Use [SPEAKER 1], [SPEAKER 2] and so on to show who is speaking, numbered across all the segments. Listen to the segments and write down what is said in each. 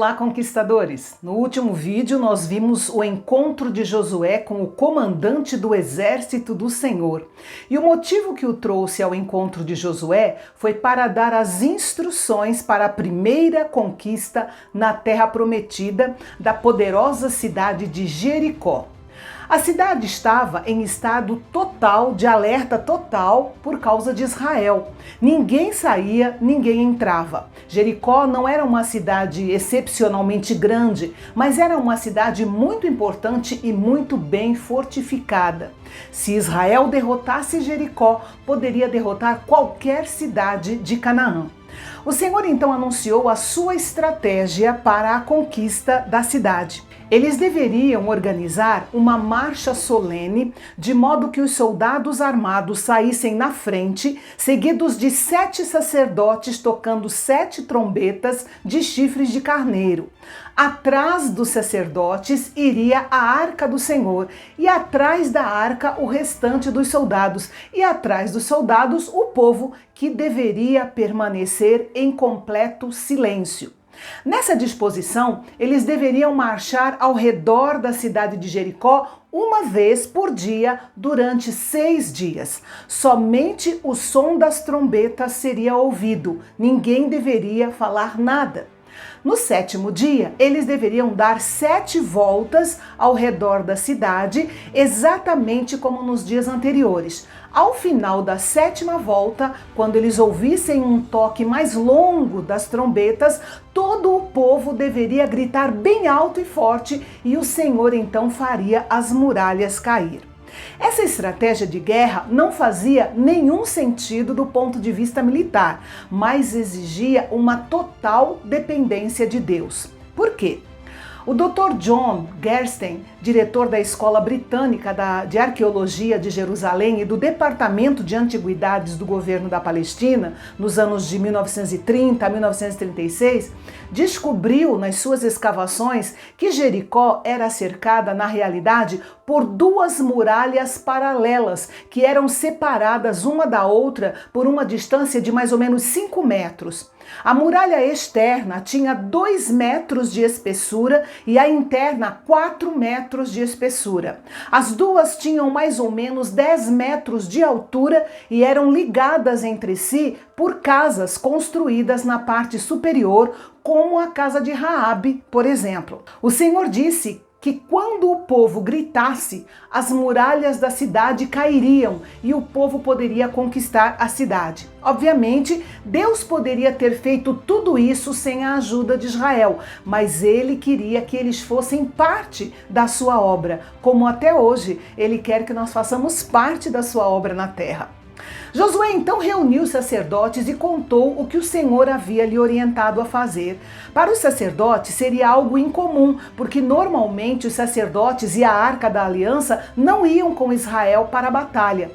[SPEAKER 1] Olá, conquistadores! No último vídeo nós vimos o encontro de Josué com o comandante do exército do Senhor. E o motivo que o trouxe ao encontro de Josué foi para dar as instruções para a primeira conquista na terra prometida da poderosa cidade de Jericó. A cidade estava em estado total de alerta total por causa de Israel. Ninguém saía, ninguém entrava. Jericó não era uma cidade excepcionalmente grande, mas era uma cidade muito importante e muito bem fortificada. Se Israel derrotasse Jericó, poderia derrotar qualquer cidade de Canaã. O Senhor então anunciou a sua estratégia para a conquista da cidade. Eles deveriam organizar uma marcha solene, de modo que os soldados armados saíssem na frente, seguidos de 7 sacerdotes tocando 7 trombetas de chifres de carneiro. Atrás dos sacerdotes iria a arca do Senhor, e atrás da arca o restante dos soldados, e atrás dos soldados o povo, que deveria permanecer em completo silêncio. Nessa disposição, eles deveriam marchar ao redor da cidade de Jericó uma vez por dia durante 6 dias. Somente o som das trombetas seria ouvido, ninguém deveria falar nada. No 7º dia, eles deveriam dar 7 voltas ao redor da cidade, exatamente como nos dias anteriores. Ao final da 7ª volta, quando eles ouvissem um toque mais longo das trombetas, todo o povo deveria gritar bem alto e forte, e o Senhor então faria as muralhas cair. Essa estratégia de guerra não fazia nenhum sentido do ponto de vista militar, mas exigia uma total dependência de Deus. Por quê? O Dr. John Gersten, diretor da Escola Britânica de Arqueologia de Jerusalém e do Departamento de Antiguidades do Governo da Palestina, nos anos de 1930 a 1936, descobriu nas suas escavações que Jericó era cercada, na realidade, por 2 muralhas paralelas, que eram separadas uma da outra por uma distância de mais ou menos 5 metros. A muralha externa tinha 2 metros de espessura e a interna 4 metros de espessura. As duas tinham mais ou menos 10 metros de altura e eram ligadas entre si por casas construídas na parte superior, como a casa de Raabe, por exemplo. O Senhor disse que quando o povo gritasse, as muralhas da cidade cairiam e o povo poderia conquistar a cidade. Obviamente, Deus poderia ter feito tudo isso sem a ajuda de Israel, mas ele queria que eles fossem parte da sua obra, como até hoje ele quer que nós façamos parte da sua obra na terra. Josué então reuniu os sacerdotes e contou o que o Senhor havia lhe orientado a fazer. Para os sacerdotes seria algo incomum, porque normalmente os sacerdotes e a Arca da Aliança não iam com Israel para a batalha.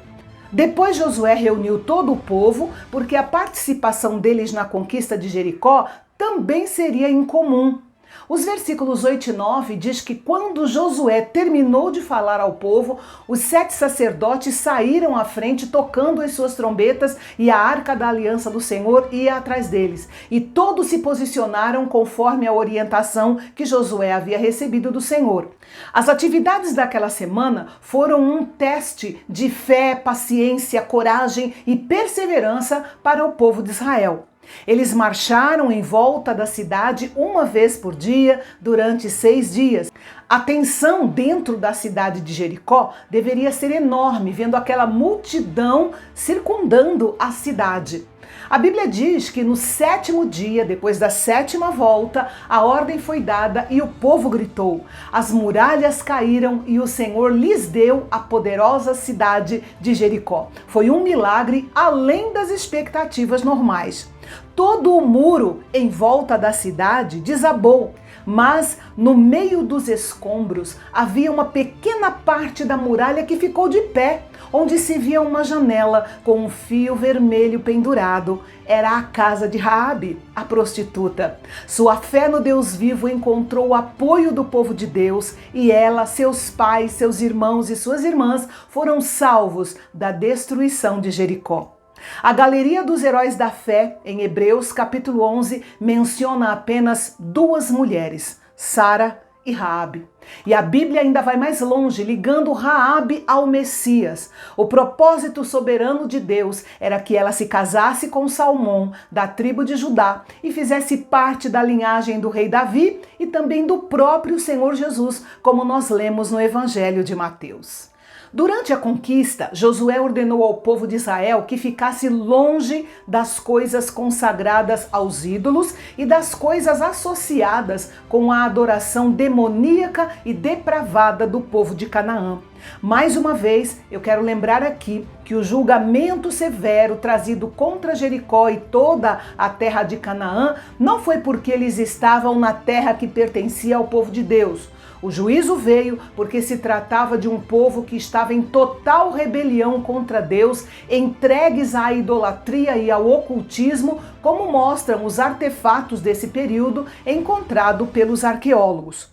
[SPEAKER 1] Depois Josué reuniu todo o povo, porque a participação deles na conquista de Jericó também seria incomum. Os versículos 8 e 9 diz que quando Josué terminou de falar ao povo, os 7 sacerdotes saíram à frente tocando as suas trombetas e a arca da aliança do Senhor ia atrás deles. E todos se posicionaram conforme a orientação que Josué havia recebido do Senhor. As atividades daquela semana foram um teste de fé, paciência, coragem e perseverança para o povo de Israel. Eles marcharam em volta da cidade uma vez por dia durante 6 dias. A tensão dentro da cidade de Jericó deveria ser enorme, vendo aquela multidão circundando a cidade. A Bíblia diz que no 7º dia, depois da 7ª volta, a ordem foi dada e o povo gritou. As muralhas caíram e o Senhor lhes deu a poderosa cidade de Jericó. Foi um milagre além das expectativas normais. Todo o muro em volta da cidade desabou, mas no meio dos escombros havia uma pequena parte da muralha que ficou de pé, onde se via uma janela com um fio vermelho pendurado. Era a casa de Raabe, a prostituta. Sua fé no Deus vivo encontrou o apoio do povo de Deus e ela, seus pais, seus irmãos e suas irmãs foram salvos da destruição de Jericó. A galeria dos heróis da fé, em Hebreus capítulo 11, menciona apenas duas mulheres, Sara e Raabe. E a Bíblia ainda vai mais longe, ligando Raabe ao Messias. O propósito soberano de Deus era que ela se casasse com Salmão, da tribo de Judá, e fizesse parte da linhagem do rei Davi e também do próprio Senhor Jesus, como nós lemos no Evangelho de Mateus. Durante a conquista, Josué ordenou ao povo de Israel que ficasse longe das coisas consagradas aos ídolos e das coisas associadas com a adoração demoníaca e depravada do povo de Canaã. Mais uma vez, eu quero lembrar aqui que o julgamento severo trazido contra Jericó e toda a terra de Canaã não foi porque eles estavam na terra que pertencia ao povo de Deus. O juízo veio porque se tratava de um povo que estava em total rebelião contra Deus, entregues à idolatria e ao ocultismo, como mostram os artefatos desse período encontrados pelos arqueólogos.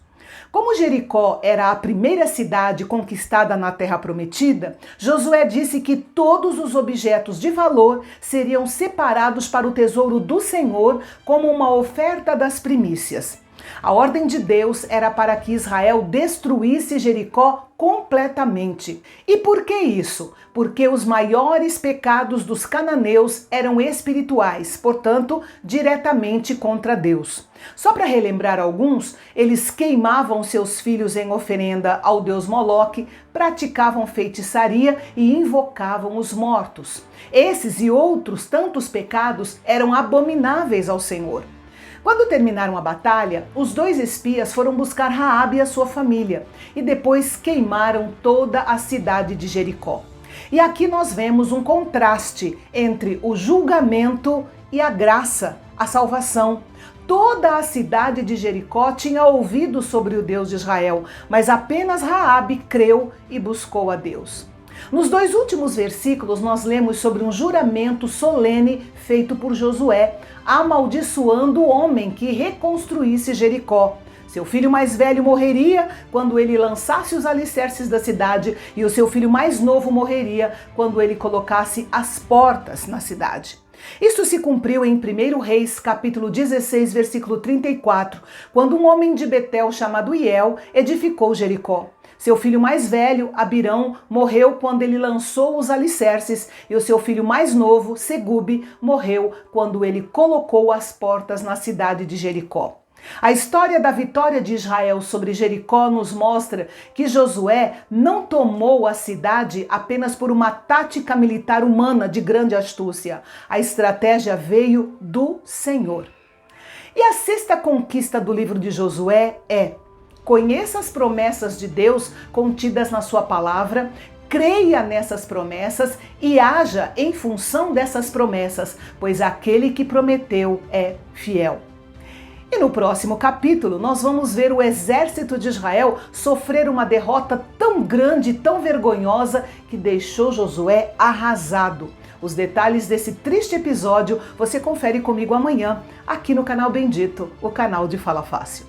[SPEAKER 1] Como Jericó era a primeira cidade conquistada na Terra Prometida, Josué disse que todos os objetos de valor seriam separados para o tesouro do Senhor como uma oferta das primícias. A ordem de Deus era para que Israel destruísse Jericó completamente. E por que isso? Porque os maiores pecados dos cananeus eram espirituais, portanto, diretamente contra Deus. Só para relembrar alguns, eles queimavam seus filhos em oferenda ao deus Moloque, praticavam feitiçaria e invocavam os mortos. Esses e outros tantos pecados eram abomináveis ao Senhor. Quando terminaram a batalha, os dois espias foram buscar Raabe e a sua família e depois queimaram toda a cidade de Jericó. E aqui nós vemos um contraste entre o julgamento e a graça, a salvação. Toda a cidade de Jericó tinha ouvido sobre o Deus de Israel, mas apenas Raabe creu e buscou a Deus. Nos dois últimos versículos, nós lemos sobre um juramento solene feito por Josué, amaldiçoando o homem que reconstruísse Jericó. Seu filho mais velho morreria quando ele lançasse os alicerces da cidade e o seu filho mais novo morreria quando ele colocasse as portas na cidade. Isso se cumpriu em 1 Reis, capítulo 16, versículo 34, quando um homem de Betel chamado Iel edificou Jericó. Seu filho mais velho, Abirão, morreu quando ele lançou os alicerces e o seu filho mais novo, Segube, morreu quando ele colocou as portas na cidade de Jericó. A história da vitória de Israel sobre Jericó nos mostra que Josué não tomou a cidade apenas por uma tática militar humana de grande astúcia. A estratégia veio do Senhor. E a sexta conquista do livro de Josué é: conheça as promessas de Deus contidas na sua palavra, creia nessas promessas e haja em função dessas promessas, pois aquele que prometeu é fiel. E no próximo capítulo nós vamos ver o exército de Israel sofrer uma derrota tão grande e tão vergonhosa que deixou Josué arrasado. Os detalhes desse triste episódio você confere comigo amanhã, aqui no canal BEM DITO, o canal de Fala Fácil.